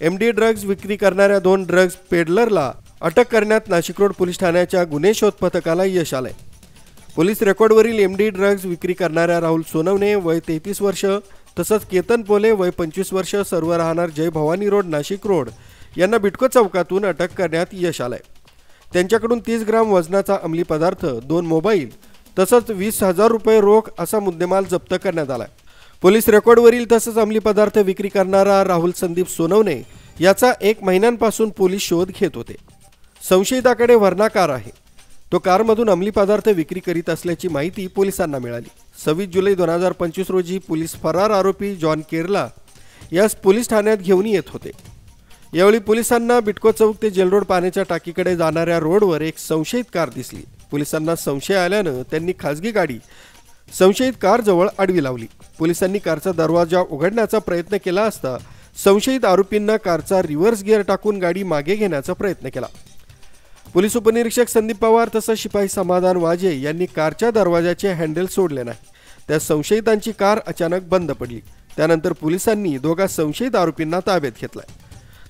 MD drugs विक्री करणाऱ्या 2 drugs पेडलरला अटक करण्यात नाशिक रोड पोलीस ठाण्याच्या गुन्हे शोध पथकाला यश आलंय। पोलीस रेकॉर्डवरील एमडी ड्रग्ज विक्री करणाऱ्या राहुल सोनवणे वय 33 वर्ष तसंच केतन पोले वय 25 वर्ष सर्व राहणार जय भवानी रोड नाशिक रोड यांना बिटको चौकातून अटक करण्यात यश आलंय। त्यांच्याकडून 30 ग्राम वजनाचा अंमली पदार्थ, 2 मोबाईल तसंच 20,000 रुपये रोख असा मुद्देमाल जप्त करण्यात आलाय। पोलीस रेकॉर्डवरील तसंच अंमली पदार्थ विक्री करणारा राहुल संदीप सोनवणे याचा 1 महिन्यांपासून पोलीस शोध घेत होते। संशयिताकडे व्हर्ना कार आहे। तो कारमधून अंमली पदार्थ विक्री करीत असल्याची माहिती पोलिसांना मिळाली। 26 जुलै 2025 रोजी पोलीस फरार आरोपी जॉन केरला यास पोलीस ठाण्यात घेऊन येत होते। यावेळी पोलिसांना बिटको चौक ते जेल रोड पाण्याच्या टाकीकडे जाणाऱ्या रोडवर एक संशयित कार दिसली। पोलिसांना संशय आल्यानं त्यांनी खासगी गाडी संशयित कार जवळ आडवी लावली। पोलिसांनी कारचा दरवाजा उघडण्याचा प्रयत्न केला असता संशयित आरोपींना कारचा रिव्हर्स गिअर टाकून गाडी मागे घेण्याचा प्रयत्न केला। पोलीस उपनिरीक्षक संदीप पवार तसंच शिपाई समाधान वाजे यांनी कारच्या दरवाजाचे हँडल सोडले नाही। त्या संशयितांची कार अचानक बंद पडली। त्यानंतर पोलिसांनी 2 संशयित आरोपींना ताब्यात घेतलाय।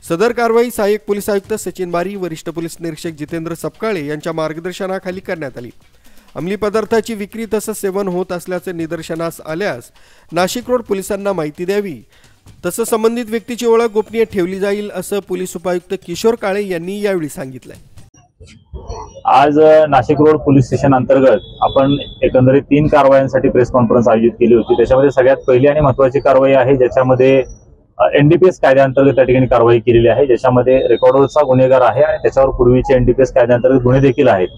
सदर कारवाई सहाय्यक पोलीस आयुक्त सचिन बारी, वरिष्ठ पोलीस निरीक्षक जितेंद्र सपकाळे यांच्या मार्गदर्शनाखाली करण्यात आली। अंमली पदार्थाची विक्री तसंच सेवन होत असल्याचे निदर्शनास आल्यास नाशिक रोड पोलिसांना माहिती द्यावी तसंच संबंधित व्यक्तीची ओळख गोपनीय ठेवली जाईल असं पोलीस उपायुक्त किशोर काळे यांनी यावेळी सांगितलंय। आज नाशिक रोड पोलीस स्टेशन अंतर्गत आपण एकंदरीत 3 कारवायांसाठी प्रेस कॉन्फरन्स आयोजित केली होती। त्याच्यामध्ये सगळ्यात पहिली आणि महत्त्वाची कारवाई आहे ज्याच्यामध्ये एनडीपीएस कायद्याअंतर्गत त्या ठिकाणी कारवाई केलेली आहे, ज्याच्यामध्ये रेकॉर्डवरचा गुन्हेगार आहे आणि त्याच्यावर पूर्वीचे एनडीपीएस कायद्याअंतर्गत गुन्हे देखील आहेत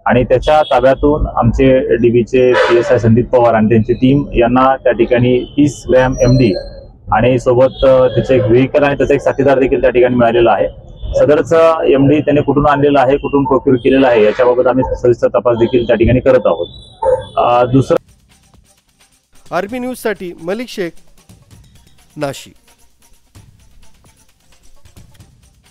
आणि त्याच्या ताब्यातून आमचे डीबीचे पीएसआय संदीप पवार आणि त्यांची टीम यांना त्या ठिकाणी 30 ग्रॅम एमडी आणि सोबत त्याचे एक व्हेकल आणि त्याचा एक साथीदार देखील त्या ठिकाणी मिळालेला आहे। सदरचा एमडी त्याने कुठून आणलेला आहे, कुठून प्रोक्यूर केलेला आहे याच्याबाबत आम्ही सविस्तर तपास देखील त्या ठिकाणी करत आहोत। आरबी न्यूज साठी मलिक शेख, नाशिक।